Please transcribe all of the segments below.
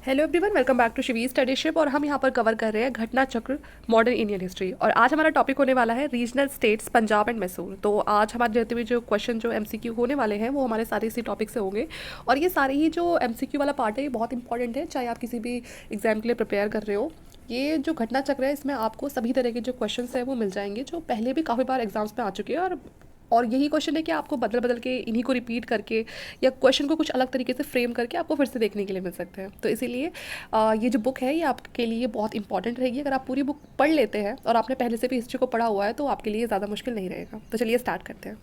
Hello everyone, welcome back to Shivi Studyship. और हम यहाँ पर कवर कर रहे हैं घटना चक्र मॉडर्न इंडियन हिस्ट्री। और आज हमारा टॉपिक होने वाला है regional states Punjab and Mysore. तो आज हमारे जितने भी जो क्वेश्चन जो एमसीक्यू होने वाले हैं वो हमारे सारे इसी टॉपिक से होंगे। और ये सारे ही जो एमसीक्यू वाला पार्ट है ये बहुत इंपॉर्टेंट है, चाहे आप किसी भी एग्जाम के लिए प्रिपेयर कर रहे हो। ये जो घटना चक्र है इसमें आपको सभी तरह के जो क्वेश्चन है वो मिल जाएंगे, जो पहले भी काफ़ी बार एग्जाम्स में आ चुके हैं। और यही क्वेश्चन है कि आपको बदल बदल के इन्हीं को रिपीट करके या क्वेश्चन को कुछ अलग तरीके से फ्रेम करके आपको फिर से देखने के लिए मिल सकते हैं। तो इसीलिए ये जो बुक है ये आपके लिए बहुत इंपॉर्टेंट रहेगी। अगर आप पूरी बुक पढ़ लेते हैं और आपने पहले से भी हिस्ट्री को पढ़ा हुआ है तो आपके लिए ज़्यादा मुश्किल नहीं रहेगा। तो चलिए स्टार्ट करते हैं।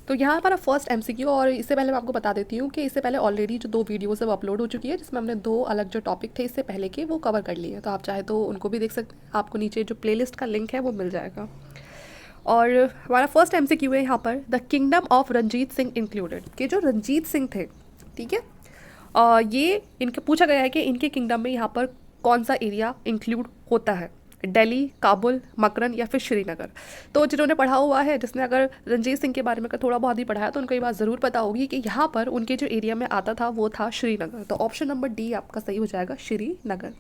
तो यहाँ हमारा फर्स्ट एमसीक्यू, और इससे पहले मैं आपको बता देती हूँ कि इससे पहले ऑलरेडी जो 2 वीडियोस है वो अपलोड हो चुकी है, जिसमें हमने 2 अलग जो टॉपिक थे इससे पहले के वो कवर कर लिए हैं। तो आप चाहे तो उनको भी देख सकते हैं, आपको नीचे जो प्लेलिस्ट का लिंक है वो मिल जाएगा। और हमारा फर्स्ट एमसीक्यू है यहाँ पर, the kingdom of Ranjit Singh included. कि जो रंजीत सिंह थे, ठीक है, ये इनके पूछा गया है कि इनके किंगडम में यहाँ पर कौन सा एरिया इंक्लूड होता है, दिल्ली, काबुल, मकरन या फिर श्रीनगर। तो जिन्होंने पढ़ा हुआ है, जिसने अगर रंजीत सिंह के बारे में थोड़ा बहुत ही पढ़ा है तो उनको ये बात ज़रूर पता होगी कि यहाँ पर उनके जो एरिया में आता था वो था श्रीनगर। तो ऑप्शन नंबर डी आपका सही हो जाएगा, श्रीनगर।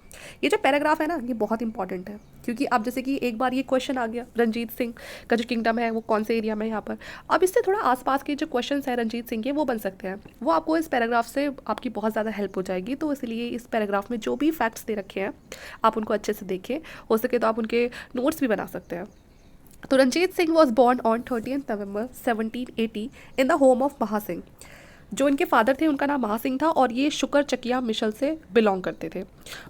ये जो पैराग्राफ है ना ये बहुत इंपॉर्टेंट है, क्योंकि अब जैसे कि एक बार ये क्वेश्चन आ गया रंजीत सिंह का जो किंगडम है वो कौन से एरिया में है यहाँ पर। अब इससे थोड़ा आसपास के जो क्वेश्चन है रंजीत सिंह के वो बन सकते हैं, वो आपको इस पैराग्राफ से आपकी बहुत ज़्यादा हेल्प हो जाएगी। तो इसलिए इस पैराग्राफ में जो भी फैक्ट्स दे रखे हैं आप उनको अच्छे से देखें, हो सके तो आप उनके नोट्स भी बना सकते हैं। तो Ranjit Singh was born on 30 November 1780 in the home of Mahasingh. जो इनके फादर थे उनका नाम महासिंह था और ये शुक्र चकिया मिशल से बिलोंग करते थे।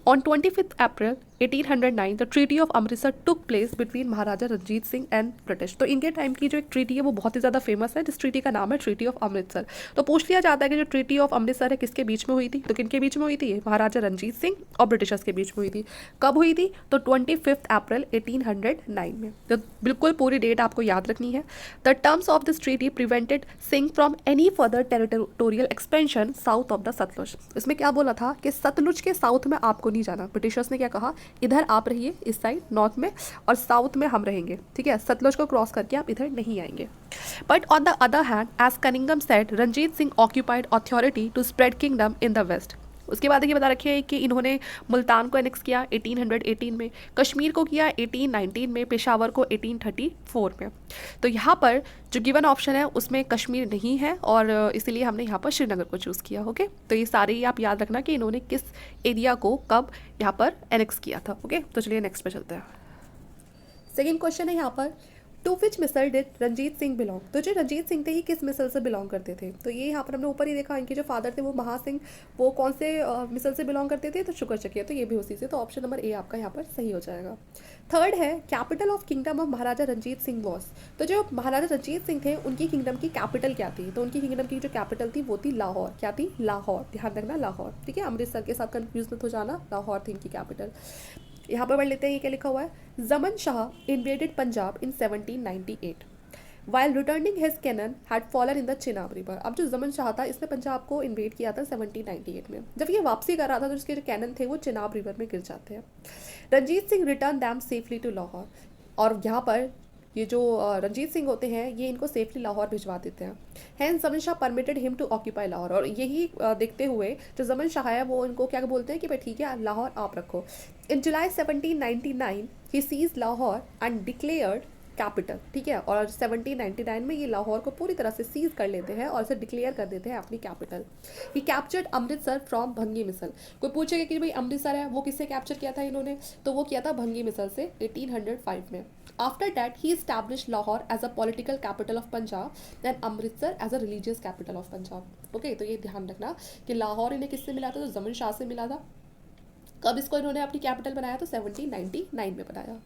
On 25 April 1809 the treaty of Amritsar took place between Maharaja Ranjit Singh and British. तो इनके टाइम की जो एक ट्रीटी है वो बहुत ही ज़्यादा फेमस है, जिस ट्रीटी का नाम है ट्रीटी ऑफ अमृतसर। तो पूछ लिया जाता है कि जो ट्रीटी ऑफ अमृतसर है किसके बीच में हुई थी, तो किनके बीच में हुई थी, महाराजा रंजीत सिंह और ब्रिटिशर्स के बीच में हुई थी। कब हुई थी, तो 25 अप्रैल 1809 में। तो बिल्कुल पूरी डेट आपको याद रखनी है। The terms of this treaty prevented Singh from any further territorial expansion south of the Sutlej. इसमें क्या बोला था कि सतलुज के साउथ में आपको नहीं जाना। ब्रिटिशर्स ने क्या कहा, इधर आप रहिए इस साइड नॉर्थ में और साउथ में हम रहेंगे, ठीक है, सतलुज को क्रॉस करके आप इधर नहीं आएंगे। But on the other hand, as Cunningham said, Ranjit Singh occupied authority to spread kingdom in the west. उसके बाद ये बता रखे है कि इन्होंने मुल्तान को एनेक्स किया 1818 में, कश्मीर को किया 1819 में, पेशावर को 1834 में। तो यहाँ पर जो गिवन ऑप्शन है उसमें कश्मीर नहीं है और इसीलिए हमने यहाँ पर श्रीनगर को चूज़ किया। ओके, तो ये सारे ही आप याद रखना कि इन्होंने किस एरिया को कब यहाँ पर एनेक्स किया था। ओके, तो चलिए नेक्स्ट पे चलते हैं। सेकेंड क्वेश्चन है यहाँ पर, to which misl did Ranjit Singh belong. तो जो रंजीत सिंह थे ये किस मिसल से बिलोंग करते थे, तो ये यहाँ पर हमने ऊपर ही देखा, इनके जो फादर थे वो महासिंह, वो कौन से मिसल से बिलोंग करते थे, तो शुक्र चकिया। तो ये भी उसी से, तो ऑप्शन नंबर ए आपका यहाँ पर सही हो जाएगा। थर्ड है, capital of kingdom of Maharaja Ranjit Singh was. तो जो महाराजा रंजीत सिंह थे उनकी किंगडम की कैपिटल क्या थी, तो उनकी किंगडम की जो कैपिटल थी वो थी लाहौर। क्या थी, लाहौर, ध्यान रखना लाहौर, ठीक है, अमृतसर के साथ कंफ्यूज मत हो जाना, लाहौर थी इनकी कैपिटल। यहाँ पर पढ़ लेते हैं ये क्या लिखा हुआ है, Zaman Shah invaded Punjab in 1798 while returning his cannon had fallen in the Chenab river. अब जो जमन शाह था इसने पंजाब को इन्वेड किया था 1798 में। जब ये वापसी कर रहा था तो उसके जो कैनन थे वो चिनाब रिवर में गिर जाते हैं। Ranjit Singh return them safely to Lahore. और यहाँ पर ये जो रंजीत सिंह होते हैं ये इनको सेफली लाहौर भिजवा देते हैं। Hence Zaman Shah permitted him to occupy Lahore. और यही देखते हुए जो जमन शाह है वो इनको क्या बोलते हैं कि भाई ठीक है लाहौर आप रखो। इन जुलाई 1799 he sees Lahore and declared capital, ठीक है, और 1799 में ये लाहौर को पूरी तरह से सीज कर लेते हैं और इसे डिक्लेयर कर देते हैं अपनी capital. He captured Amritsar from भंगी मिसल। कोई पूछेगा कि भाई अमृतसर है वो किससे कैप्चर किया था इन्होंने, तो वो किया था भंगी मिसल से 1805 में। After that he establish Lahore as a political capital of Punjab and Amritsar as a religious capital of Punjab. Okay, तो ये ध्यान रखना कि लाहौर इन्हें किससे मिला था, तो जमन शाह से मिला था। कब इसको इन्होंने अपनी कैपिटल बनाया, तो 1799 में बनाया।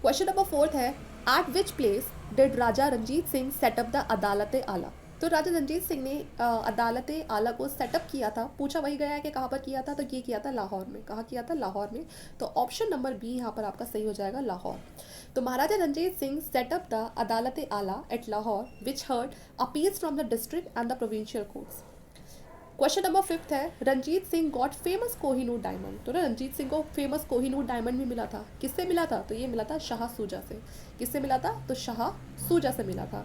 क्वेश्चन नंबर 4 है, at which place did Raja Ranjit Singh set up the Adalat Ala. तो राजा रंजीत सिंह ने अदालत आला को सेटअप किया था, पूछा वही गया है कि कहाँ पर किया था, तो ये किया था लाहौर में। कहाँ किया था, लाहौर में। तो ऑप्शन नंबर बी यहाँ पर आपका सही हो जाएगा, लाहौर। तो Maharaja Ranjit Singh set up the Adalat Ala at Lahore which heard appeals from the district and the provincial courts. Question number 5 है, Ranjit Singh got famous Kohinoor diamond. तो ना रंजीत सिंह को फेमस कोहिनूर डायमंड भी मिला था, किससे मिला था, तो ये मिला था शाह सूजा से। किससे मिला था, तो शाह सूजा से मिला था।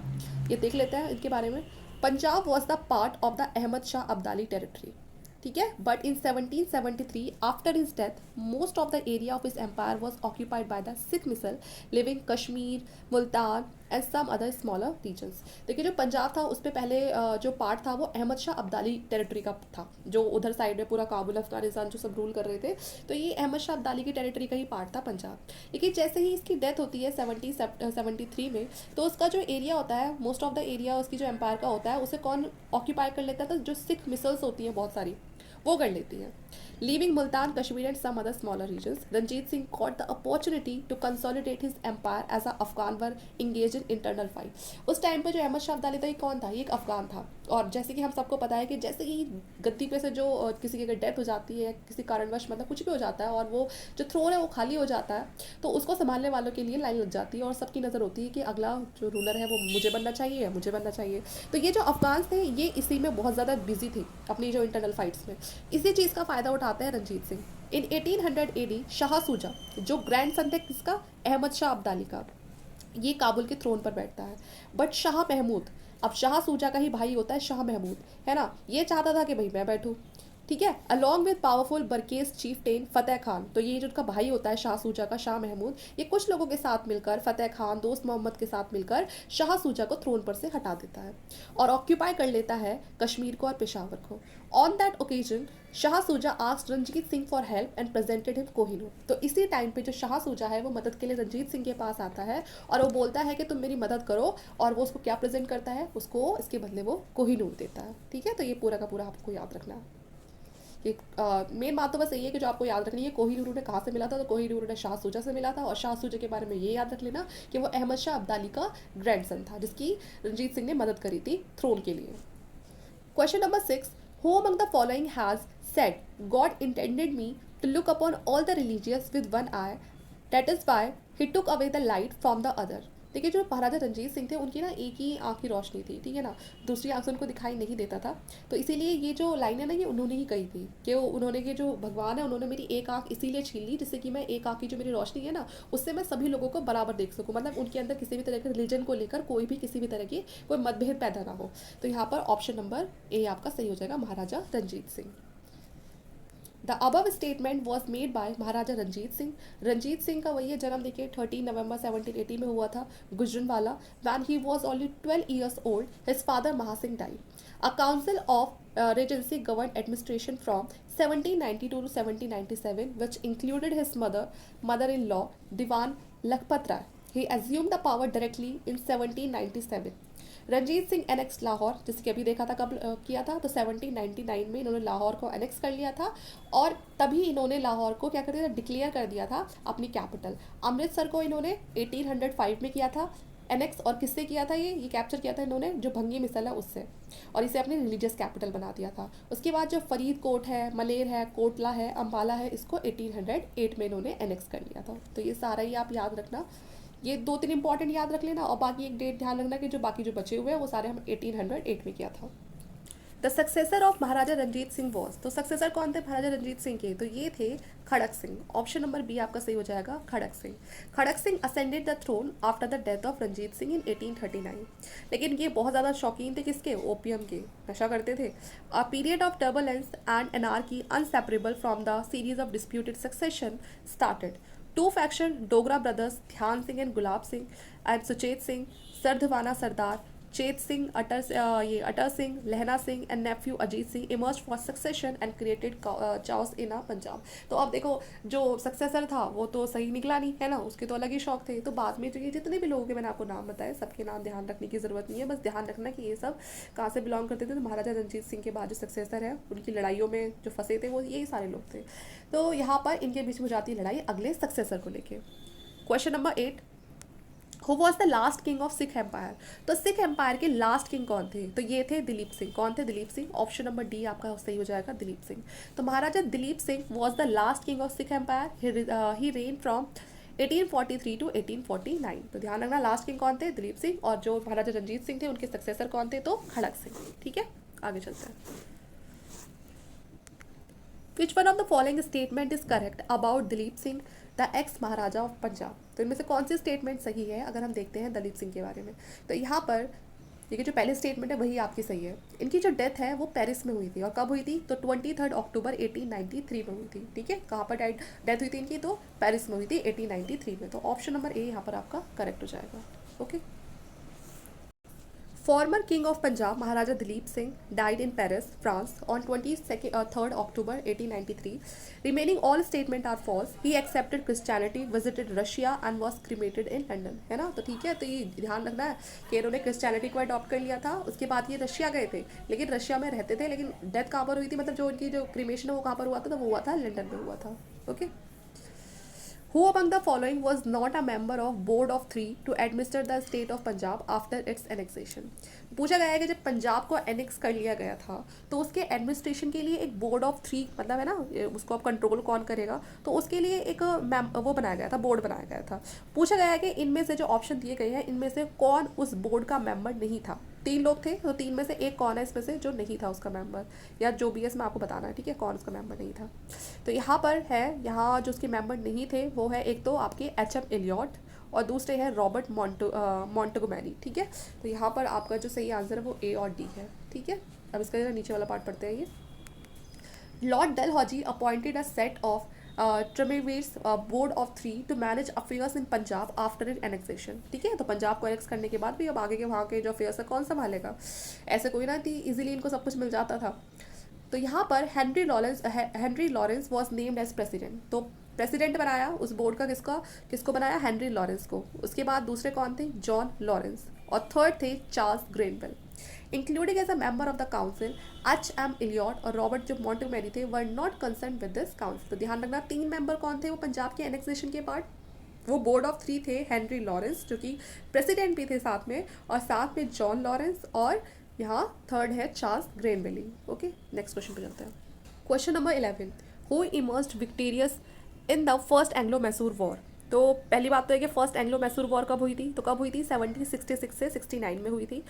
ये देख लेते हैं इनके बारे में। Punjab was the part of the Ahmad Shah Abdali territory, ठीक है, but in 1773 after his death most of the area of his empire was occupied by the Sikh misl leaving Kashmir, Multan and some other smaller regions. देखिए जो पंजाब था उस पर पहले जो पार्ट था वो अहमद शाह अब्दाली टेरिटरी का था, जो उधर साइड में पूरा काबुल अफगानिस्तान जो सब रूल कर रहे थे, तो ये अहमद शाह अब्दाली की टेरिटरी का ही पार्ट था पंजाब। लेकिन जैसे ही इसकी डेथ होती है 1773 में, तो उसका जो एरिया होता है, मोस्ट ऑफ द एरिया उसकी जो एम्पायर का होता है, उसे कौन ऑक्यूपाई कर लेता था? जो सिख मिसल्स होती हैं बहुत सारी, वो कर लेती हैं। Leaving Multan, Kashmir and some other smaller regions, Ranjit Singh got the opportunity to consolidate his empire as a Afghan were engage in internal fight. उस टाइम पे जो अहमद शाह अब्दाली था ये कौन था? ये एक अफगान था। और जैसे कि हम सबको पता है कि जैसे ही गद्दी पे से जो किसी की अगर डेथ हो जाती है किसी कारणवश, मतलब कुछ भी हो जाता है, और वो जो थ्रोन है वो खाली हो जाता है, तो उसको संभालने वालों के लिए लाइन लग जाती है और सबकी नज़र होती है कि अगला जो रूलर है वो मुझे बनना चाहिए, मुझे बनना चाहिए। तो ये जो अफगान थे ये इसी में बहुत ज़्यादा बिजी थे अपनी जो इंटरनल फाइट्स में। इसी चीज़ का फ़ायदा उठाते हैं रंजीत सिंह। इन 1800 AD शाह सूजा, जो ग्रैंड सन थे किसका? अहमद शाह अब्दाली का, ये काबुल के थ्रोन पर बैठता है। बट शाह महमूद, अब शाह सूजा का ही भाई होता है शाह महमूद, है ना, ये चाहता था कि भाई मैं बैठूँ, ठीक है, along with powerful Barakzai chieftain Fateh Khan. तो ये जो उनका भाई होता है शाह सूजा का, शाह महमूद, ये कुछ लोगों के साथ मिलकर, फतेह खान, दोस्त मोहम्मद के साथ मिलकर शाह सूजा को थ्रोन पर से हटा देता है और ऑक्यूपाई कर लेता है कश्मीर को और पेशावर को। On that occasion Shah Shuja asked Ranjit Singh for help and presented him Kohinoor. तो इसी टाइम पे जो शाह सूजा है वो मदद के लिए रंजीत सिंह के पास आता है और वो बोलता है कि तुम मेरी मदद करो, और वो उसको क्या प्रेजेंट करता है? उसको इसके बदले वो कोहिनूर देता है, ठीक है। तो ये पूरा का पूरा आपको याद रखना है। ये मेन बात तो बस यही है कि जो आपको याद रखनी है, कोहिनूर उन्हें कहाँ से मिला था? तो कोहिनूर उन्हें शाह सूजा से मिला था, और शाह सूजा के बारे में ये याद रख लेना कि वो अहमद शाह अब्दाली का ग्रैंडसन था जिसकी रंजीत सिंह ने मदद करी थी थ्रोन के लिए। Question number 6, who among the following has said God intended me to look upon all the religious with one eye, that is why he took away the light from the other. देखिए जो महाराजा रंजीत सिंह थे उनकी ना एक ही आँख की रोशनी थी, ठीक है ना, दूसरी आँख से उनको दिखाई नहीं देता था। तो इसीलिए ये जो लाइन है ना ये उन्होंने ही कही थी कि उन्होंने कि जो भगवान है उन्होंने मेरी एक आँख इसीलिए छीन ली जिससे कि मैं एक आँख की जो मेरी रोशनी है ना उससे मैं सभी लोगों को बराबर देख सकूँ, मतलब उनके अंदर किसी भी तरह के रिलीजन को लेकर कोई भी किसी भी तरह की कोई मतभेद पैदा ना हो। तो यहाँ पर ऑप्शन नंबर ए आपका सही हो जाएगा, Maharaja Ranjit Singh. The above statement was made by Maharaja Ranjit Singh. Ranjit Singh का वही जन्म देखिए 13 नवंबर 1780 में हुआ था Gujranwala. When he was only 12 years old, his father Mahasingh died. A council of regency governed administration from 1792 to 1797, which included his mother-in-law, Diwan Lakhpat Rai. He assumed the power directly in 1797. Ranjit Singh annex Lahore, जैसे कि अभी देखा था कब किया था, तो 1799 में इन्होंने लाहौर को एनेक्स कर लिया था और तभी इन्होंने लाहौर को क्या कर दिया था? डिक्लेयर कर दिया था अपनी कैपिटल। अमृतसर को इन्होंने 1805 में किया था एनेक्स, और किससे किया था? ये कैप्चर किया था इन्होंने जो भंगी मिसल है उससे, और इसे अपनी रिलीजियस कैपिटल बना दिया था। उसके बाद जो फरीदकोट है, मलेर है, कोटला है, अम्बाला है, इसको 1808 में इन्होंने एनेक्स कर लिया था। तो ये सारा ही आप याद रखना, ये 2-3 इंपॉर्टेंट याद रख लेना, और बाकी एक डेट ध्यान रखना कि जो बाकी जो बचे हुए हैं वो सारे हम 1808 में किया था। The successor of Maharaja Ranjit Singh was, तो सक्सेसर कौन थे महाराजा रंजीत सिंह के? तो ये थे Kharak Singh. Option number B आपका सही हो जाएगा, Kharak Singh. Kharak Singh ascended the throne after the death of Ranjit Singh in 1839। लेकिन ये बहुत ज़्यादा शौकीन थे किसके? ओपियम के, नशा करते थे। A period of turbulence and anarchy inseparable from the series of disputed succession started. Two faction, Dogra brothers, Dhyan Singh and Gulab Singh, and Suchet Singh, Sardhwana Sardar, चेत Singh, Attar Singh, Lehna Singh and nephew Ajit Singh emerge for succession and created chaos in Punjab. तो अब देखो जो successor था वो तो सही निकला नहीं, है ना, उसके तो अलग ही शौक थे। तो बाद में जो ये जितने भी लोगों के मैंने आपको नाम बताए सबके नाम ध्यान रखने की ज़रूरत नहीं है, बस ध्यान रखना कि ये सब कहाँ से बिलोंग करते थे। तो महाराजा रंजीत सिंह के बाद जो सक्सेसर है उनकी लड़ाइयों में जो फंसे थे वो यही सारे लोग थे। तो यहाँ पर इनके बीच में हो जाती है लड़ाई अगले सक्सेसर को लेके। Question number 8, who was the last king of Sikh empire. तो सिख एम्पायर के लास्ट किंग कौन थे? तो ये थे दिलीप सिंह। कौन थे? Dilip Singh. Option number D आपका सही हो जाएगा, दिलीप सिंह। तो Maharaja Dilip Singh was the last king of Sikh empire. He reign from 1843 to 1849। तो ध्यान रखना लास्ट किंग कौन थे? दिलीप सिंह। और जो महाराजा रंजीत सिंह थे उनके सक्सेसर कौन थे? तो खड़क सिंह। ठीक है, आगे चलते हैं। Which one of the following statement is correct about Dilip Singh the x Maharaja of Punjab. तो इनमें से कौन सी स्टेटमेंट सही है अगर हम देखते हैं दलीप सिंह के बारे में। तो यहाँ पर देखिए जो पहले स्टेटमेंट है वही आपकी सही है। इनकी जो डेथ है वो पेरिस में हुई थी, और कब हुई थी? तो 23 अक्टूबर 1893 में हुई थी। ठीक है, कहाँ पर डेथ हुई थी इनकी? तो पेरिस में हुई थी 1893 में। तो ऑप्शन नंबर ए यहाँ पर आपका करेक्ट हो जाएगा। Okay. Former King of Punjab Maharaja Dalip Singh died in Paris, France on 23rd October 1893. Remaining all statements are false. He accepted Christianity, visited Russia and was cremated in London. है ना? तो ठीक है, तो ये ध्यान रखना है कि इन्होंने क्रिश्चियनिटी को अडॉप्ट कर लिया था, उसके बाद ये रशिया गए थे, लेकिन रशिया में रहते थे, लेकिन डेथ कहाँ पर हुई थी, मतलब जो उनकी जो क्रिमेशन है वो कहाँ पर हुआ था? तो वो हुआ था लंदन में हुआ था। Okay. Who among the following was not a member of Board of Three to administer the state of Punjab after its annexation? पूछा गया है कि जब पंजाब को एनेक्स कर लिया गया था तो उसके एडमिनिस्ट्रेशन के लिए एक बोर्ड ऑफ थ्री, मतलब है ना, उसको अब कंट्रोल कौन करेगा, तो उसके लिए एक वो बनाया गया था, बोर्ड बनाया गया था। पूछा गया है कि इनमें से जो ऑप्शन दिए गए हैं इनमें से कौन उस बोर्ड का मेंबर नहीं था। 3 लोग थे, तो 3 में से एक कौन है इसमें से जो नहीं था उसका मेंबर, या जो भी है इसमें आपको बताना है, ठीक है, कौन उसका मेंबर नहीं था। तो यहाँ पर है, यहाँ जो उसके मेंबर नहीं थे वो है एक तो आपके एचएम एलियट और दूसरे हैं रॉबर्ट मॉन्टेगोमेरी। ठीक है, तो यहाँ पर आपका जो सही आंसर है वो ए और डी है। ठीक है, अब इसका नीचे वाला पार्ट पढ़ते हैं। ये lord Dalhousie appointed a set of triumvirs board of three to manage affairs in Punjab after it annexation. ठीक है, तो पंजाब को एनेक्स करने के बाद भी अब आगे के वहाँ के जो अफेयर्स है कौन संभालेगा? ऐसे कोई ना थी, इजीली इनको सब कुछ मिल जाता था। तो यहाँ पर Henry Lawrence was named as president. तो प्रेसिडेंट बनाया उस बोर्ड का किसको बनाया? हेनरी लॉरेंस को। उसके बाद दूसरे कौन थे? John Lawrence. और थर्ड थे Charles Grenville. Including as a member of the council H M. Elliot और रॉबर्ट जो मॉन्टेगोमेरी थे were not concern with this council. तो ध्यान रखना 3 मेंबर कौन थे वो पंजाब के एनेक्सेशन के बाद? वो बोर्ड ऑफ 3 थे, हेनरी लॉरेंस जो कि प्रेसिडेंट भी थे साथ में, और साथ में जॉन लॉरेंस, और यहाँ थर्ड है चार्ल्स ग्रेनवेली। ओके, नेक्स्ट क्वेश्चन पे चलते हैं। Question number 11, who immersed victorious in the first Anglo Mysore war. तो पहली बात तो है कि फर्स्ट एंग्लो मैसूर वॉर कब हुई थी? तो कब हुई थी? 1766 से 69 में हुई थी,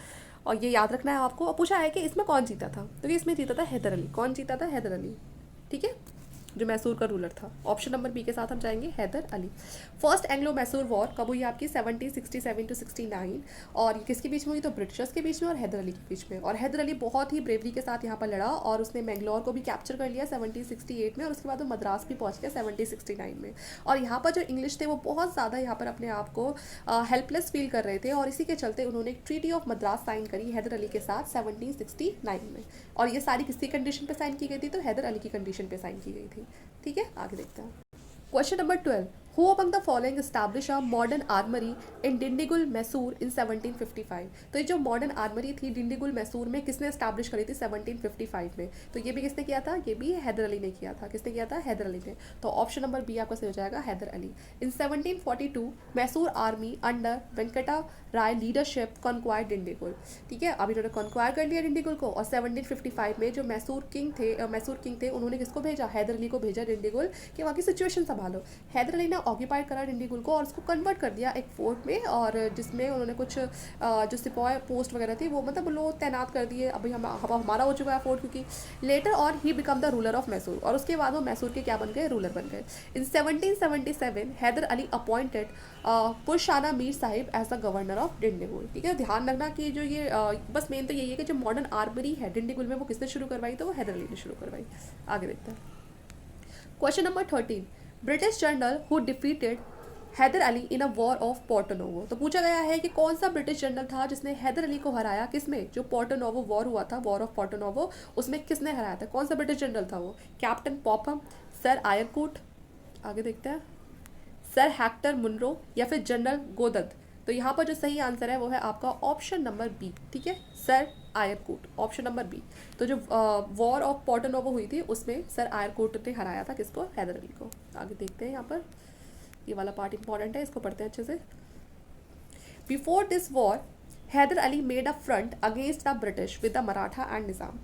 और ये याद रखना है आपको। और पूछा है कि इसमें कौन जीता था, तो ये इसमें जीता था हैदर अली। कौन जीता था? हैदर अली। ठीक है, जो मैसूर का रूलर था। ऑप्शन नंबर बी के साथ हम जाएंगे, Haidar Ali. First Anglo Mysore war कब हुई आपकी? 1767 टू 69, और ये किसके बीच में हुई? तो ब्रिटिशर्स के बीच में और हैदर अली के बीच में। और हैदर अली बहुत ही ब्रेवरी के साथ यहाँ पर लड़ा, और उसने मैंगलोर को भी कैप्चर कर लिया 1768 में, और उसके बाद वो मद्रास भी पहुँच गया 1769 में। और यहाँ पर जो इंग्लिश थे वो बहुत ज़्यादा यहाँ पर अपने आप को हेल्पलेस फील कर रहे थे, और इसी के चलते उन्होंने एक ट्रीटी ऑफ मद्रास साइन करी हैदर अली के साथ 1769 में। और ये सारी किसकी कंडीशन पे साइन की गई थी? तो हैदर अली की कंडीशन पे साइन की गई थी। ठीक है, आगे देखते हैं। Question number 12, who among the following establish a modern armoury in Dindigul Mysore in 1755। तो ये जो मॉडर्न आर्मरी थी डिंडीगुल मैसूर में किसने एस्टैब्लिश करी थी? 1755 में। तो ये भी किसने किया था? ये भी हैदर अली ने किया था। किसने किया था? हैदर अली ने। तो ऑप्शन नंबर बी आपका सही हो जाएगा, हैदर अली। इन 1742 मैसूर आर्मी अंडर वेंकटा राय लीडरशिप कॉन्क्वायर डिंडीगुल। ठीक है, अब इन्होंने कॉन्क्वायर कर लिया डिंडीगुल को, और 1755 में जो मैसूर किंग थे उन्होंने किसको भेजा? हैदर अली को भेजा डिंडीगुल कि वहाँ की सिचुएशन संभालो। हैदर अली ने ऑक्यूपाइड करा डिंडीगुल को और उसको कन्वर्ट कर दिया एक फोर्ट में, और जिसमें उन्होंने कुछ जो सिपाही पोस्ट वगैरह थी वो मतलब लोग तैनात कर दिए। अभी हमारा हो चुका है फोर्ट, क्योंकि लेटर और he become the ruler of Mysore, और उसके बाद वो मैसूर के क्या बन गए? रूलर बन गए। In 1777 Hyder Ali appointed Purshana Mir Sahib as the governor of Dindigul. ठीक है, ध्यान रखना कि जो ये बस मेन तो यही है कि जो मॉडर्न आर्मरी है डिंडीगुल में वो किसने शुरू करवाई? तो वो हैदर अली ने शुरू करवाई। आगे देखते हैं। Question number 13, British general who defeated Hyder Ali in a war of Porto Novo. तो पूछा गया है कि कौन सा ब्रिटिश जनरल था जिसने हैदर अली को हराया? किसमें? जो पोर्टोनोवो वॉर हुआ था, वॉर ऑफ पोर्टोनोवो, उसमें किसने हराया था? कौन सा ब्रिटिश जनरल था वो? कैप्टन पॉपम, सर आयरकूट, आगे देखते हैं, सर हेक्टर मुनरो, या फिर जनरल गोदद। तो यहाँ पर जो सही आंसर है वो है आपका ऑप्शन नंबर बी। ठीक है, sir Eyre Coote, option number B. तो जो वॉर ऑफ पोर्टोनोवो हुई थी उसमें सर आयरकूट ने हराया था किसको? हैदर अली को। आगे देखते हैं, यहाँ पर ये वाला पार्ट इंपॉर्टेंट है, इसको पढ़ते हैं अच्छे से। Before this war Haidar Ali made a front against the British with the Maratha and Nizam,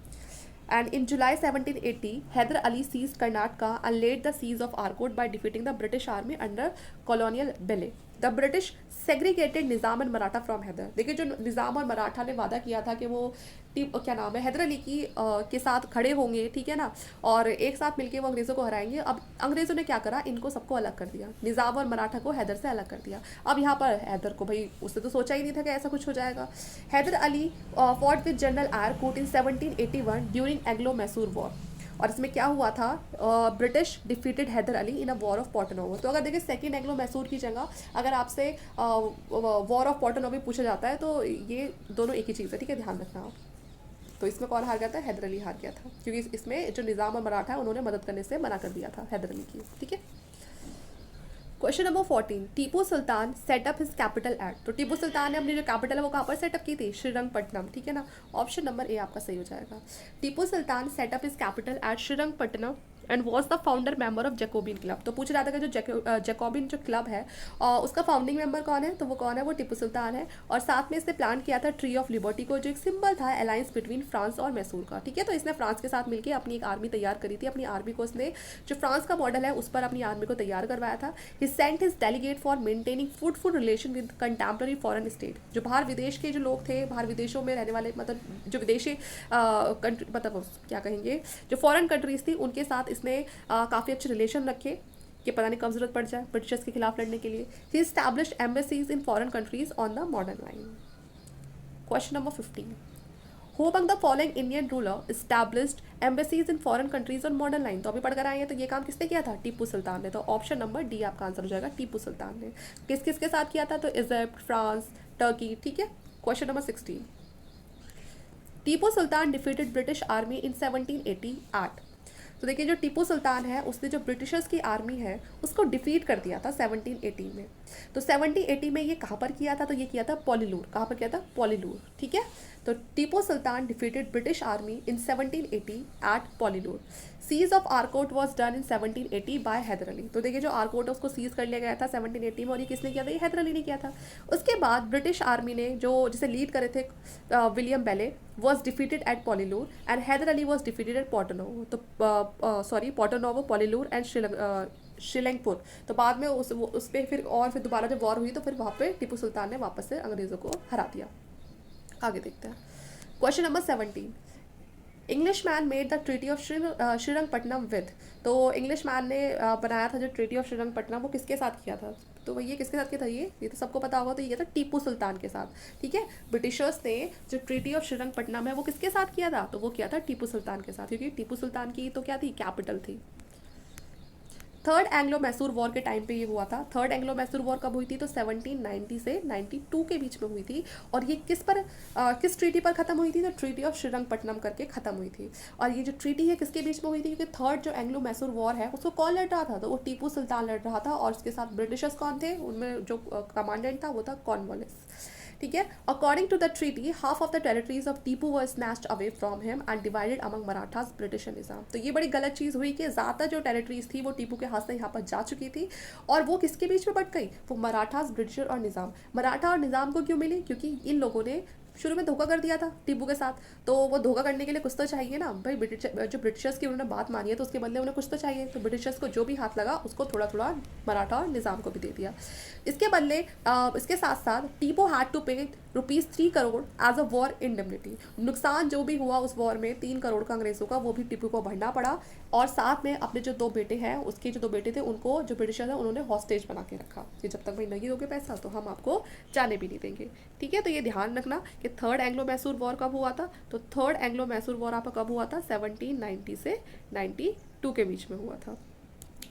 and in July 1780 Hyder Ali seized Karnataka and laid the siege of Arcot by defeating the British army under Colonel Bailey. The British segregated Nizam and Maratha from Haidar. देखिए जो निज़ाम और मराठा ने वादा किया था कि वो क्या नाम है, हैदर अली की के साथ खड़े होंगे, ठीक है ना, और एक साथ मिलके वो अंग्रेज़ों को हराएंगे। अब अंग्रेज़ों ने क्या करा, इनको सबको अलग कर दिया, निज़ाम और मराठा को हैदर से अलग कर दिया। अब यहाँ पर हैदर को, भाई उसने तो सोचा ही नहीं था कि ऐसा कुछ हो जाएगा। Hyder Ali fought with general Eyre Coote in 1781 during Anglo Mysore war. और इसमें क्या हुआ था, British defeated Hyder Ali in a war of Porto Novo. तो अगर देखिए सेकेंड एंग्लो मैसूर की जगह अगर आपसे वॉर ऑफ पोर्टनोवो पूछा जाता है तो ये दोनों एक ही चीज़ है, ठीक है, ध्यान रखना आप। तो इसमें कौन हार गया था, हैदर अली हार गया था, क्योंकि इसमें जो निज़ाम और मराठा है उन्होंने मदद करने से मना कर दिया था हैदर अली की, ठीक है। Question number 14, Tipu Sultan set up his capital eight. तो टीपू सुल्तान ने अपनी जो कैपिटल है वो कहाँ पर सेटअप की थी, श्रीरंगपट्टनम, ठीक है ना। ऑप्शन नंबर ए आपका सही हो जाएगा। Tipu Sultan set up his capital at Srirangapatna and was the founder member of Jacobin club. तो पूछ रहा था कि जो जैकोबिन जो क्लब है उसका फाउंडिंग मेंबर कौन है, तो वो कौन है, वो टीपू सुल्तान है। और साथ में इसने प्लान किया था ट्री ऑफ लिबर्टी को, जो एक सिंबल था अलायंस बिटवीन फ्रांस और मैसूर का, ठीक है। तो इसने फ्रांस के साथ मिलकर अपनी एक आर्मी तैयार करी थी। अपनी आर्मी को इसने जो फ्रांस का मॉडल है उस पर अपनी आर्मी को तैयार करवाया था। He sent his delegate for maintaining fruitful relation with contemporary foreign state. जो बाहर विदेश के जो लोग थे, बाहर विदेशों में रहने वाले, मतलब जो विदेशी मतलब क्या कहेंगे, जो फॉरेन कंट्रीज थी उनके साथ इसने काफ़ी अच्छे रिलेशन रखे कि पता नहीं कब जरूरत पड़ जाए ब्रिटिशर्स के खिलाफ लड़ने के लिए। ही established embassies in foreign countries on the modern line. Question number 15, who among the following Indian ruler established embassies in foreign countries on modern line. तो अभी पढ़कर आए हैं, तो ये काम किसने किया था, टीपू सुल्तान ने। तो ऑप्शन नंबर डी आपका आंसर हो जाएगा, टीपू सुल्तान ने। किस किस के साथ किया था, तो इजिप्ट, फ्रांस, टर्की, ठीक है। Question number 16, Tipu Sultan defeated British army इन 1788। तो देखिए जो टीपू सुल्तान है उसने जो ब्रिटिशर्स की आर्मी है उसको डिफीट कर दिया था 1780 में। तो 1780 में ये कहाँ पर किया था, तो ये किया था पोलीलूर। कहाँ पर किया था, पोलीलूर, ठीक है। तो Tipu Sultan defeated British army in 1780 at Pollilur. Siege of Arcot was done in 1780 by Hyder Ali. तो देखिए जो आरकोट है उसको सीज कर लिया गया था 1780 में, और ये किसने किया था, ये हैदर अली ने किया था। उसके बाद ब्रिटिश आर्मी ने जो जिसे लीड करे थे William Baillie was defeated at Pollilur and Hyder Ali was defeated at Porto Novo. तो सॉरी पोर्टोनोवो, पोलीलूर एंड श्रीलंगपुर। तो बाद में उस पर फिर दोबारा जब वॉर हुई तो फिर वहाँ पे टीपू सुल्तान ने वापस से अंग्रेज़ों को हरा दिया। आगे देखते हैं। Question number 17, Englishman made the treaty of Srirangapatnam with. तो इंग्लिश मैन ने बनाया था जो ट्रीटी ऑफ श्रीरंगपट्टनम वो किसके साथ किया था, तो ये किसके साथ किया था, ये तो सबको पता होगा। तो ये था टीपू सुल्तान के साथ, ठीक है। ब्रिटिशर्स ने जो ट्रीटी ऑफ श्रीरंगपट्टनम है वो किसके साथ किया था, तो वो किया था टीपू सुल्तान के साथ, क्योंकि टीपू सुल्तान की तो क्या थी, कैपिटल थी। थर्ड एंग्लो मैसूर वॉर के टाइम पे ये हुआ था। थर्ड एंग्लो मैसूर वॉर कब हुई थी, तो 1790 से 92 के बीच में हुई थी। और ये किस ट्रीटी पर खत्म हुई थी, तो ट्रीटी ऑफ श्रीरंगपट्टनम करके खत्म हुई थी। और ये जो ट्रीटी है किसके बीच में हुई थी, क्योंकि थर्ड जो एंग्लो मैसूर वॉर है उसको कौन लड़ रहा था, तो वो टीपू सुल्तान लड़ रहा था। और उसके साथ ब्रिटिशर्स कौन थे, उनमें जो कमांडेंट था वो था कॉर्नवालिस, ठीक है। According to the treaty half of the territories of Tipu were snatched away from him and divided among Marathas British and Nizam. तो ये बड़ी गलत चीज़ हुई कि ज़्यादा जो टेरिटरीज थी वो टीपू के हाथ से यहाँ पर जा चुकी थी, और वो किसके बीच में बट गई, वो मराठास, ब्रिटिशर और निज़ाम। मराठा और निज़ाम को क्यों मिली, क्योंकि इन लोगों ने शुरू में धोखा कर दिया था टीपू के साथ। तो वो धोखा करने के लिए कुछ तो चाहिए ना भाई, जो ब्रिटिशर्स की उन्होंने बात मानी है तो उसके बदले उन्हें कुछ तो चाहिए। तो ब्रिटिशर्स को जो भी हाथ लगा उसको थोड़ा थोड़ा मराठा और निज़ाम को भी दे दिया। इसके बदले इसके साथ साथ Tipu had to pay ₹3 crore as a war indemnity. नुकसान जो भी हुआ उस वॉर में 3 करोड़ का अंग्रेज़ों का, वो भी टीपू को भरना पड़ा। और साथ में अपने जो 2 बेटे हैं, उसके जो 2 बेटे थे उनको जो ब्रिटिशर्स हैं उन्होंने हॉस्टेज बना के रखा कि जब तक भाई नहीं दोगे पैसा तो हम आपको जाने भी नहीं देंगे, ठीक है। तो ये ध्यान रखना कि थर्ड एंग्लो मैसूर वॉर कब हुआ था, तो थर्ड एंग्लो मैसूर वॉर आपका कब हुआ था, 1790 से 92 के बीच में हुआ था।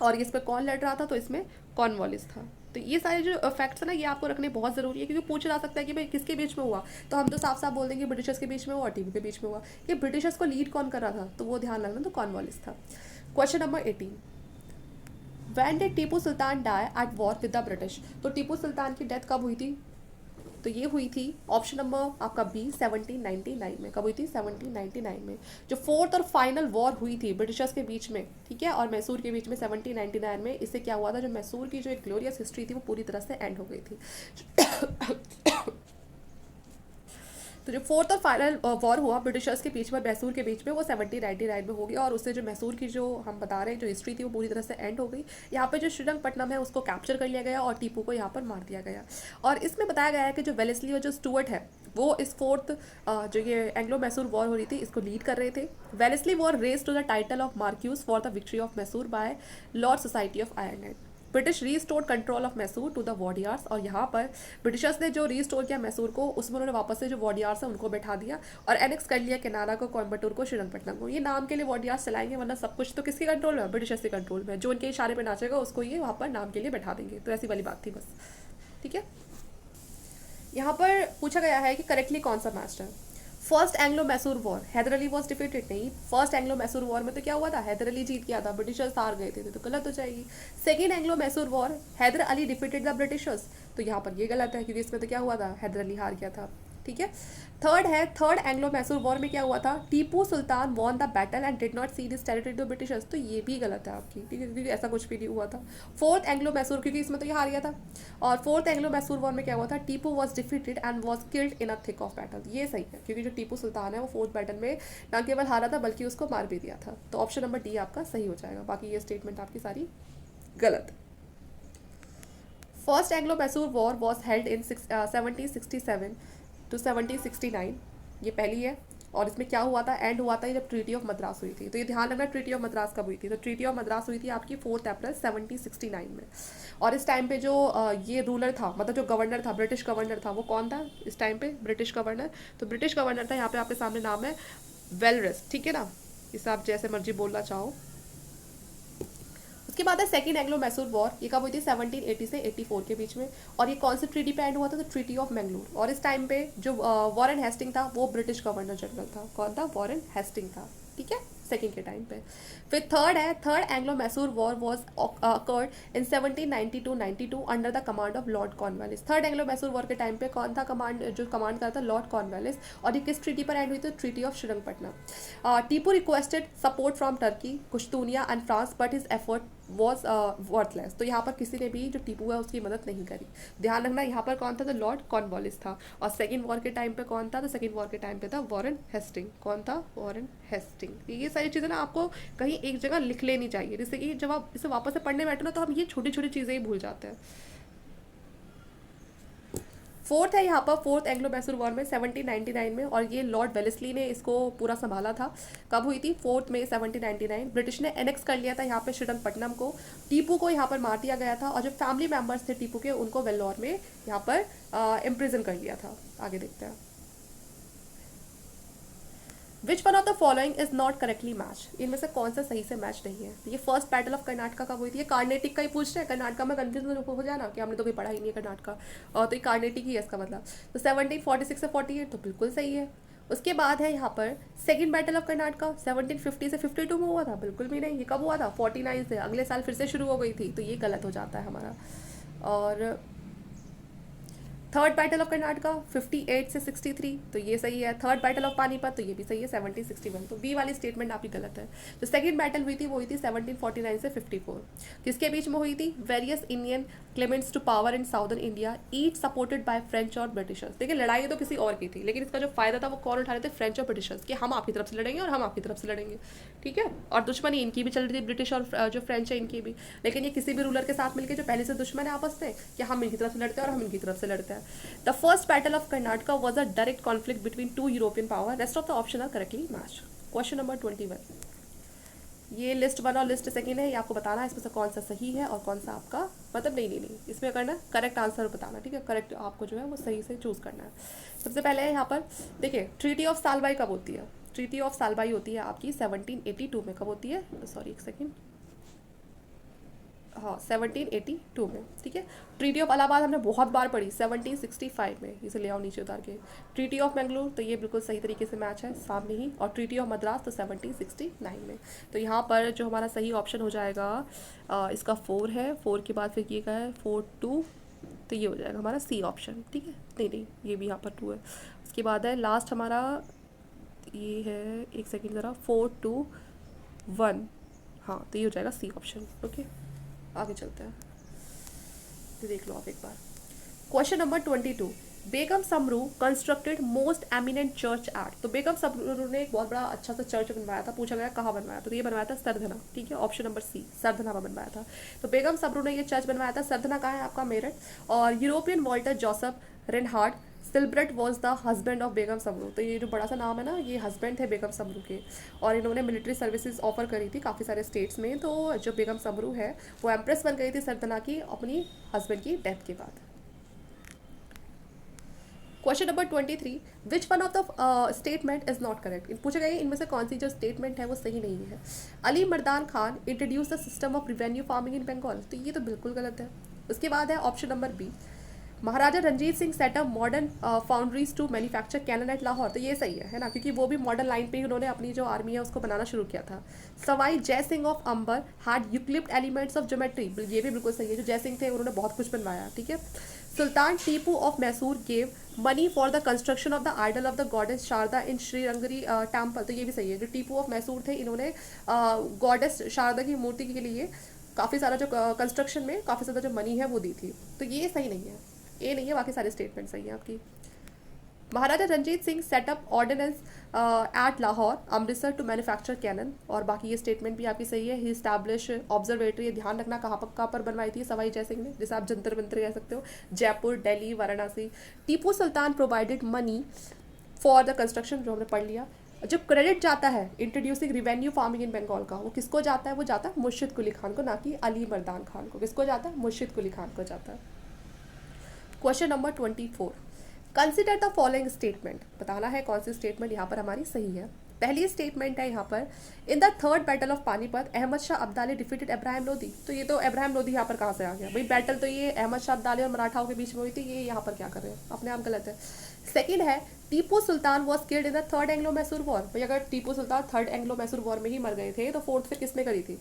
और इस पर कौन लड़ रहा था, तो इसमें कॉर्नवालिस था। तो ये सारे जो फैक्ट्स है ना ये आपको रखने बहुत ज़रूरी है, क्योंकि पूछा जा सकता है कि भाई किसके बीच में हुआ, तो हम तो साफ साफ बोल देंगे ब्रिटिशर्स के बीच में हुआ और टीपू के बीच में हुआ। ये ब्रिटिशर्स को लीड कौन कर रहा था, तो वो ध्यान रखना, तो कॉर्नवालिस था। Question number 18, when did Tipu Sultan die at war with the British. तो टीपू सुल्तान की डेथ कब हुई थी, तो ये हुई थी ऑप्शन नंबर आपका बी 1799 में। कब हुई थी, 1799 में। जो फोर्थ और फाइनल वॉर हुई थी ब्रिटिशर्स के बीच में, ठीक है, और मैसूर के बीच में 1799 में। इससे क्या हुआ था, जो मैसूर की जो एक ग्लोरियस हिस्ट्री थी वो पूरी तरह से एंड हो गई थी। तो जो फोर्थ और फाइनल वॉर हुआ ब्रिटिशर्स के बीच में मैसूर के बीच में, वो 1799 में हो गया, और उससे जो मैसूर की जो हम बता रहे हैं जो हिस्ट्री थी वो पूरी तरह से एंड हो गई। यहाँ पे जो श्रीरंगपट्टनम है उसको कैप्चर कर लिया गया और टीपू को यहाँ पर मार दिया गया। और इसमें बताया गया है कि जो वेलेस्ली और जो स्टुअर्ट है वो इस फोर्थ जो ये एंग्लो मैसूर वॉर हो रही थी इसको लीड कर रहे थे। Wellesley was raised to the title of marquess for the victory of Mysore by lord society of Ireland. British restored control of Mysore to the Wodeyars, और यहाँ पर ब्रिटिशर्स ने जो रीस्टोर किया मैसूर को, उसमें उन्होंने वापस से जो वॉडियार्स है उनको बैठा दिया और एनेक्स कर लिया केनारा को, कोयम्बटूर को, श्रीरंगपट्टनम को। ये नाम के लिए वॉडियार्स चलाएंगे, वरना सब कुछ तो किसके कंट्रोल में, ब्रिटिशर्स के कंट्रोल में। जो उनके इशारे पर नाचेगा उसको ये वहाँ पर नाम के लिए बैठा देंगे। तो ऐसी वाली बात थी बस, ठीक है। यहाँ पर पूछा गया है कि करेक्टली कौन सा मैच है। First Anglo Mysore war, Haidar Ali was defeated, नहीं। फर्स्ट एंग्लो मैसूर वॉर में तो क्या हुआ था, हैदर अली जीत गया था, ब्रिटिशर्स हार गए थे, तो गलत हो जाएगी। Second Anglo Mysore war, Haidar Ali defeated the Britishers, तो यहाँ पर ये गलत है क्योंकि इसमें तो क्या हुआ था, हैदर अली हार गया था, ठीक है। थर्ड है, थर्ड एंग्लो मैसूर वॉर में क्या हुआ था, Tipu Sultan won the battle and did not cede his territory to Britishers, तो ये भी गलत है आपकी, ठीक है, क्योंकि ऐसा कुछ भी नहीं हुआ था। फोर्थ एंग्लो मैसूर, क्योंकि इसमें तो ये हार गया था। और फोर्थ एंग्लो मैसूर वॉर में क्या हुआ था, Tipu was defeated and was killed in a thick of battle, ये सही है क्योंकि जो टीपू सुल्तान है वो फोर्थ बैटल में न केवल हारा था बल्कि उसको मार भी दिया था। तो ऑप्शन नंबर डी आपका सही हो जाएगा, बाकी ये स्टेटमेंट आपकी सारी गलत। First Anglo Mysore war was held in 1767 to 1769, ये पहली है। और इसमें क्या हुआ था, एंड हुआ था जब ट्रीटी ऑफ मद्रास हुई थी। तो ये ध्यान रखना ट्रीटी ऑफ मद्रास कब हुई थी, तो ट्रीटी ऑफ मद्रास हुई थी आपकी 4 अप्रैल 1769 में। और इस टाइम पे जो ये रूलर था, मतलब जो गवर्नर था, ब्रिटिश गवर्नर था, वो कौन था इस टाइम पे, ब्रिटिश गवर्नर। तो ब्रिटिश गवर्नर था, यहाँ पे आपके सामने नाम है वेलरेस, ठीक है ना, इसे आप जैसे मर्जी बोलना चाहो। उसके बाद है सेकंड एंग्लो मैसूर वॉर, ये कब हुई थी 1780 से 84 के बीच में। और ये कौन सी ट्रीटी पे एंड हुआ था, तो ट्रीटी ऑफ मैंगलोर। और इस टाइम पे जो वॉरेन हेस्टिंग था वो ब्रिटिश गवर्नर जनरल था, कौन था, वॉरेन हेस्टिंग था, ठीक है, सेकंड के टाइम पे। फिर थर्ड है, third Anglo Mysore war was occurred in 1792 under the command of Lord Cornwallis. Third Anglo Mysore war के टाइम पे कौन था कमांड, जो कमांड करता था, लॉर्ड कॉर्नवालिस। और ये किस ट्रीटी पर एंड हुई थी, treaty of Srirangapatna. Tipu requested support from Turkey, कुश्तूनिया and France, but his effort was worthless. तो यहाँ पर किसी ने भी जो टीपू है उसकी मदद नहीं करी। ध्यान रखना यहाँ पर कौन था, तो लॉर्ड कॉर्नवालिस था। और सेकंड वॉर के टाइम पे कौन था, तो सेकंड वॉर के टाइम पे था वॉरेन हेस्टिंग, कौन था, वॉरेन हेस्टिंग। ये सारी चीज़ें ना आपको कहीं एक जगह लिख लेनी चाहिए, जिससे कि जब आप इसे वापस से पढ़ने बैठो ना तो हम ये छोटी छोटी चीज़ें ही भूल जाते हैं। फोर्थ है यहाँ पर, फोर्थ एंग्लो मैसूर वॉर में 1799 में, और ये लॉर्ड वेलेस्ली ने इसको पूरा संभाला था। कब हुई थी, 4 मई 1799। ब्रिटिश ने एनेक्स कर लिया था यहाँ पे श्रीरंगपट्टनम को, टीपू को यहाँ पर मार दिया गया था, और जो फैमिली मेम्बर्स थे टीपू के उनको वेल्लोर में यहाँ पर इम्प्रिजन कर लिया था। आगे देखते हैं, which one of the following is not correctly match, इनमें से कौन सा सही से मैच नहीं है। ये फर्स्ट बैटल ऑफ कर्नाटका कब हुई थी, ये कार्नेटिक का ही पूछ रहे हैं, कर्नाटका में कंफ्यूजन हो जाना कि हमने तो कोई पढ़ा ही नहीं है कर्नाटका, और तो ये कार्नेटिक ही है इसका मतलब। तो 1746 से 48 तो बिल्कुल सही है। उसके बाद है यहाँ पर सेकंड बैटल ऑफ कर्नाटका 1750 से 52 में हुआ था, बिल्कुल भी नहीं। ये कब हुआ था, 49 से, अगले साल फिर से शुरू हो गई थी, तो ये गलत हो जाता है हमारा। और थर्ड बैटल ऑफ कर्नाटका 58 से 63, तो ये सही है। थर्ड बैटल ऑफ पानीपत, तो ये भी सही है 1761, तो बी वाली स्टेटमेंट आपकी गलत है। जो सेकंड बैटल हुई थी वो हुई थी 1749 से 54, किसके बीच में हुई थी, various Indian claimants to power in southern India, each supported by French और ब्रिटिशर्स। देखिए लड़ाई तो किसी और की थी, लेकिन इसका जो फायदा था वो कौन उठा रहे थे, फ्रेंच और ब्रिटिशर्स, कि हम आपकी तरफ से लड़ेंगे और हम आपकी तरफ से लड़ेंगे, ठीक है। और दुश्मनी इनकी भी चल रही थी, ब्रिटिश और जो फ्रेंच है इनकी भी, लेकिन ये किसी भी रूलर के साथ मिलकर जो पहले से दुश्मन है आपस में, कि हम इनकी तरफ से लड़ते हैं और हम इनकी तरफ से लड़ते हैं। The first battle of Karnataka was a direct conflict between two European power. Rest of the option are correctly matched. Question number 21. ये लिस्ट 1 और लिस्ट 2 है, ये आपको बताना है इसमें से कौन सा सही है और कौन सा आपका मतलब नहीं, इसमें करना करेक्ट आंसर बताना, ठीक है, करेक्ट आपको जो है वो सही से चूज करना है। सबसे पहले यहाँ पर देखिए, ट्रीटी ऑफ सालबाई कब होती है, ट्रीटी ऑफ सालबाई होती है आपकी 1782 में। कब होती है, सॉरी एक सेकेंड, हाँ 1782 में, ठीक है। ट्रीटी ऑफ इलाहाबाद हमने बहुत बार पढ़ी 1765 में, इसे ले आओ नीचे उतार के। ट्रीटी ऑफ मैंगलोर, तो ये बिल्कुल सही तरीके से मैच है सामने ही। और ट्रीटी ऑफ मद्रास तो 1769 में। तो यहाँ पर जो हमारा सही ऑप्शन हो जाएगा इसका 4 है, 4 के बाद फिर ये का है 4 2, तो ये हो जाएगा हमारा सी ऑप्शन, ठीक है। नहीं ये भी यहाँ पर 2 है। उसके बाद है लास्ट हमारा ये है, एक सेकेंड ज़रा, 4 2 1, हाँ तो ये हो जाएगा सी ऑप्शन, ओके। आगे चलते हैं, तो देख लो आप एक बार। Question number 22, Begum Samru constructed most eminent church at, तो बेगम समरू ने एक बहुत बड़ा अच्छा सा चर्च बनवाया था, पूछा गया कहाँ बनवाया, तो ये बनवाया था सरधना, ठीक है, ऑप्शन नंबर सी सरधना में बनवाया था। तो बेगम समरू ने ये चर्च बनवाया था, सरधना कहाँ है आपका, मेरठ। और European Walter Joseph Reinhardt celebrate was the husband of Begum Samru, तो ये जो बड़ा सा नाम है ना, ये हस्बैंड थे बेगम समरू के, और इन्होंने मिलिट्री सर्विसेज ऑफर करी थी काफ़ी सारे स्टेट्स में। तो जो बेगम समरू है वो एम्प्रेस बन गई थी सरधना की अपनी हस्बैंड की डेथ के बाद। Question number 23, which one of the statement is not correct, पूछा गया इनमें से कौन सी जो स्टेटमेंट है वो सही नहीं है। Ali Mardan Khan introduce the system of revenue farming in Bengal, तो ये तो बिल्कुल गलत है। उसके बाद है option number B, Maharaja Ranjit Singh set up modern foundries to manufacture cannon at Lahore, तो ये सही है ना, क्योंकि वो भी मॉडर्न लाइन पे ही उन्होंने अपनी जो आर्मी है उसको बनाना शुरू किया था। Sawai Jai Singh of Amber had Euclid's elements of geometry, ये भी बिल्कुल सही है, जो जय सिंह थे उन्होंने बहुत कुछ बनवाया, ठीक है। Sultan Tipu of Mysore gave money for the construction of the idol of the goddess Sharada in Sringeri temple, तो ये भी सही है, जो टीपू ऑफ मैसूर थे इन्होंने गॉडेस शारदा की मूर्ति के लिए काफ़ी सारा जो कंस्ट्रक्शन में काफ़ी ज़्यादा जो मनी है वो दी थी, तो ये सही नहीं है, ये नहीं है, बाकी सारे स्टेटमेंट सही है आपकी। Maharaja Ranjit Singh set up ordnance at Lahore Amritsar to manufacture cannon, और बाकी ये स्टेटमेंट भी आपकी सही है। ही स्टैब्लिश ऑब्जर्वेटरी, ध्यान रखना कहाँ पर बनवाई थी सवाई जय सिंह ने, जैसे आप जंतर मंतर कह सकते हो, Jaipur, Delhi, Varanasi. Tipu Sultan provided money for the construction, जो हमने पढ़ लिया। जो क्रेडिट जाता है introducing revenue farming in Bengal का, वो किसको जाता है, वो जाता है मुर्शिद कुली खान को, ना कि अली मर्दान खान को। किसको जाता है, मुर्शिद कुली खान को जाता है। Question number 24, consider the following statement, बताना है कौन सी स्टेटमेंट यहाँ पर हमारी सही है। पहली स्टेटमेंट है यहाँ पर, in the third battle of Panipat Ahmad Shah Abdali defeated Ibrahim Lodhi, तो ये तो इब्राहिम लोधी यहाँ पर कहाँ से आ गया भाई, बैटल तो ये अहमद शाह अब्दाली और मराठाओं के बीच में हुई थी, ये यहाँ पर क्या कर रहे हैं, अपने आप गलत है। सेकेंड है, Tipu Sultan was killed in the third Anglo Mysore war, भाई अगर Tipu Sultan third Anglo Mysore war में ही मर गए थे तो फोर्थ फिर किसने करी थी,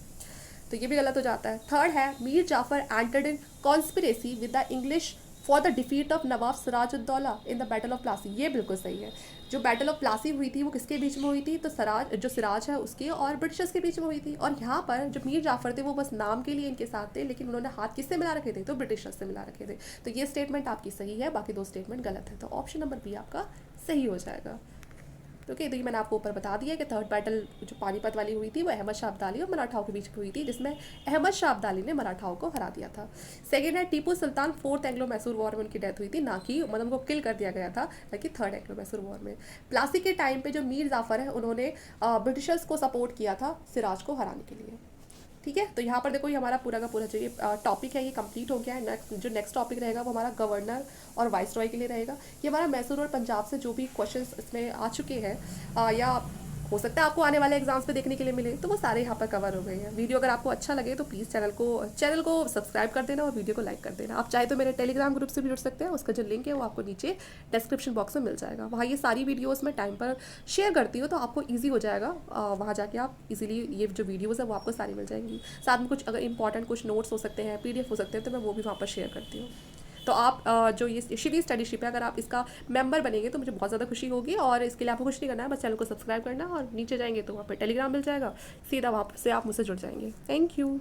तो ये भी गलत हो जाता है। थर्ड है, Mir Jafar entered in conspiracy with the English for the defeat of Nawab Sirajuddaula in the battle of Plassey, ये बिल्कुल सही है। जो बैटल ऑफ प्लासी हुई थी वो किसके बीच में हुई थी, तो सिराज है उसके और ब्रिटिशर्स के बीच में हुई थी। और यहाँ पर जो मीर जाफर थे वो बस नाम के लिए इनके साथ थे, लेकिन उन्होंने हाथ किससे मिला रखे थे, तो ब्रिटिशर्स से मिला रखे थे। तो ये स्टेटमेंट आपकी सही है, बाकी दो स्टेटमेंट गलत है, तो ऑप्शन नंबर बी आपका सही हो जाएगा। तो ये मैंने आपको ऊपर बता दिया कि थर्ड बैटल जो पानीपत वाली हुई थी वो अहमद शाह अब्दाली और मराठाओं के बीच में हुई थी, जिसमें अहमद शाह अब्दाली ने मराठाओं को हरा दिया था। सेकेंड है, टीपू सुल्तान फोर्थ एंग्लो मैसूर वॉर में उनकी डेथ हुई थी, ना कि मतलब उनको किल कर दिया गया था, बल्कि थर्ड एंग्लो मैसूर वॉर में। प्लासी के टाइम पे जो मीर जाफर है उन्होंने ब्रिटिशर्स को सपोर्ट किया था सिराज को हराने के लिए, ठीक है। तो यहाँ पर देखो ये हमारा पूरा का पूरा जो ये टॉपिक है ये कंप्लीट हो गया है। जो नेक्स्ट टॉपिक रहेगा वो हमारा गवर्नर और वाइस रॉय के लिए रहेगा। ये हमारा मैसूर और पंजाब से जो भी क्वेश्चंस इसमें आ चुके हैं या हो सकता है आपको आने वाले एग्जाम्स पे देखने के लिए मिले, तो वो सारे यहाँ पर कवर हो गए हैं। वीडियो अगर आपको अच्छा लगे तो प्लीज़ चैनल को सब्सक्राइब कर देना और वीडियो को लाइक कर देना। आप चाहे तो मेरे टेलीग्राम ग्रुप से भी जुड़ सकते हैं, उसका जो लिंक है वो आपको नीचे डिस्क्रिप्शन बॉक्स में मिल जाएगा। वहाँ ये सारी वीडियोज़ मैं टाइम पर शेयर करती हूँ, तो आपको ईजी हो जाएगा, वहाँ जाके आप इजीली ये जो वीडियोज़ है वो आपको सारी मिल जाएंगी। साथ में कुछ अगर इंपॉर्टेंट कुछ नोट्स हो सकते हैं, PDF हो सकते हैं, तो मैं वो भी वहाँ पर शेयर करती हूँ। तो आप जो ये शिवी स्टडीशिप है, अगर आप इसका मेंबर बनेंगे तो मुझे बहुत ज़्यादा खुशी होगी, और इसके लिए आपको कुछ नहीं करना है, बस चैनल को सब्सक्राइब करना और नीचे जाएंगे तो वहाँ पर टेलीग्राम मिल जाएगा, सीधा वहाँ से आप मुझसे जुड़ जाएंगे। Thank you.